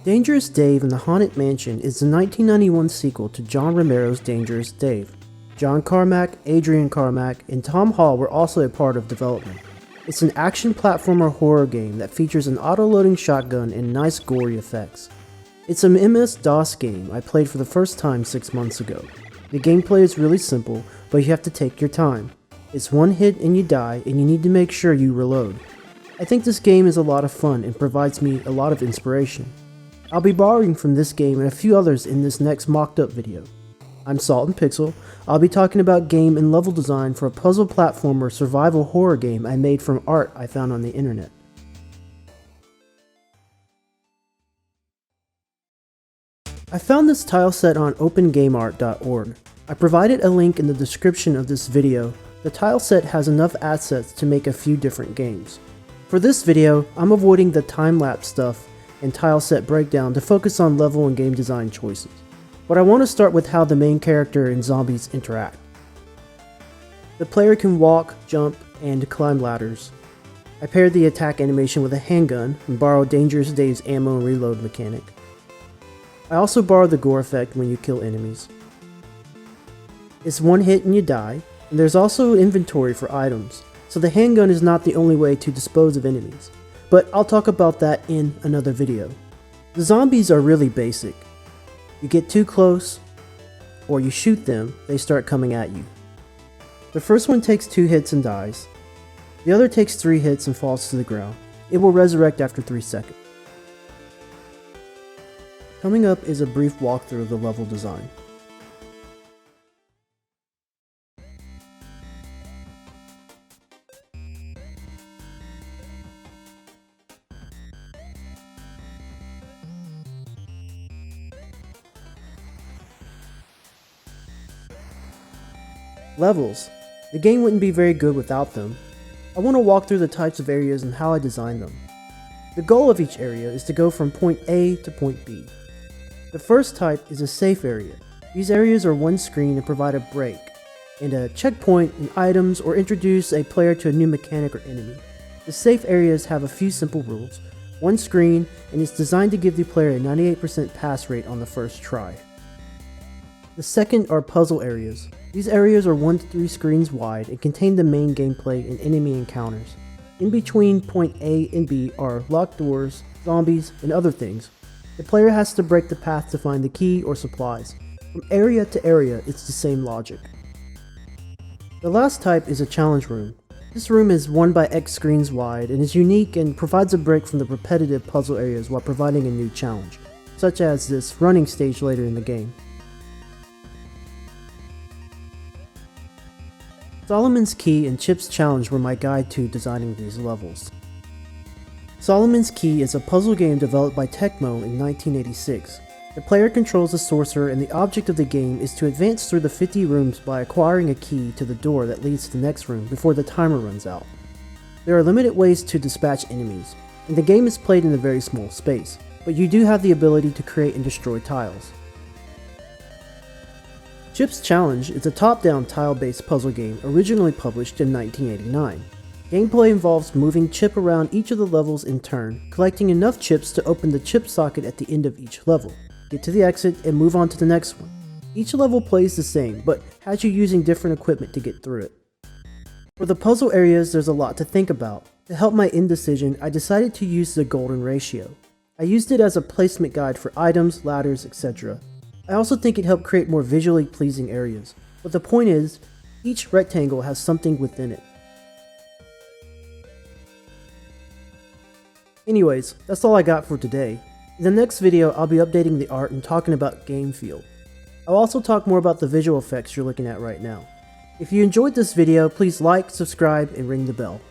Dangerous Dave and the Haunted Mansion is the 1991 sequel to John Romero's Dangerous Dave. John Carmack, Adrian Carmack, and Tom Hall were also a part of development. It's an action platformer horror game that features an auto-loading shotgun and nice gory effects. It's an MS-DOS game I played for the first time 6 months ago. The gameplay is really simple, but you have to take your time. It's one hit and you die, and you need to make sure you reload. I think this game is a lot of fun and provides me a lot of inspiration. I'll be borrowing from this game and a few others in this next mocked up video. I'm Salt and Pixel. I'll be talking about game and level design for a puzzle platformer survival horror game I made from art I found on the internet. I found this tile set on opengameart.org. I provided a link in the description of this video. The tile set has enough assets to make a few different games. For this video, I'm avoiding the time-lapse stuff and tile set breakdown to focus on level and game design choices. But I want to start with how the main character and zombies interact. The player can walk, jump, and climb ladders. I paired the attack animation with a handgun and borrowed Dangerous Dave's ammo and reload mechanic. I also borrowed the gore effect when you kill enemies. It's one hit and you die, and there's also inventory for items, so the handgun is not the only way to dispose of enemies. But I'll talk about that in another video. The zombies are really basic. You get too close, or you shoot them, they start coming at you. The first one takes 2 hits and dies. The other takes 3 hits and falls to the ground. It will resurrect after 3 seconds. Coming up is a brief walkthrough of the level design. Levels. The game wouldn't be very good without them. I want to walk through the types of areas and how I designed them. The goal of each area is to go from point A to point B. The first type is a safe area. These areas are one screen and provide a break, and a checkpoint and items or introduce a player to a new mechanic or enemy. The safe areas have a few simple rules, one screen, and it's designed to give the player a 98% pass rate on the first try. The second are puzzle areas. These areas are 1 to 3 screens wide and contain the main gameplay and enemy encounters. In between point A and B are locked doors, zombies, and other things. The player has to break the path to find the key or supplies. From area to area, it's the same logic. The last type is a challenge room. This room is 1 by X screens wide and is unique and provides a break from the repetitive puzzle areas while providing a new challenge, such as this running stage later in the game. Solomon's Key and Chip's Challenge were my guide to designing these levels. Solomon's Key is a puzzle game developed by Tecmo in 1986. The player controls the sorcerer and the object of the game is to advance through the 50 rooms by acquiring a key to the door that leads to the next room before the timer runs out. There are limited ways to dispatch enemies, and the game is played in a very small space, but you do have the ability to create and destroy tiles. Chip's Challenge is a top-down tile-based puzzle game originally published in 1989. Gameplay involves moving Chip around each of the levels in turn, collecting enough chips to open the chip socket at the end of each level, get to the exit, and move on to the next one. Each level plays the same, but has you using different equipment to get through it. For the puzzle areas, there's a lot to think about. To help my indecision, I decided to use the golden ratio. I used it as a placement guide for items, ladders, etc. I also think it helped create more visually pleasing areas, but the point is, each rectangle has something within it. Anyways, that's all I got for today. In the next video, I'll be updating the art and talking about game feel. I'll also talk more about the visual effects you're looking at right now. If you enjoyed this video, please like, subscribe, and ring the bell.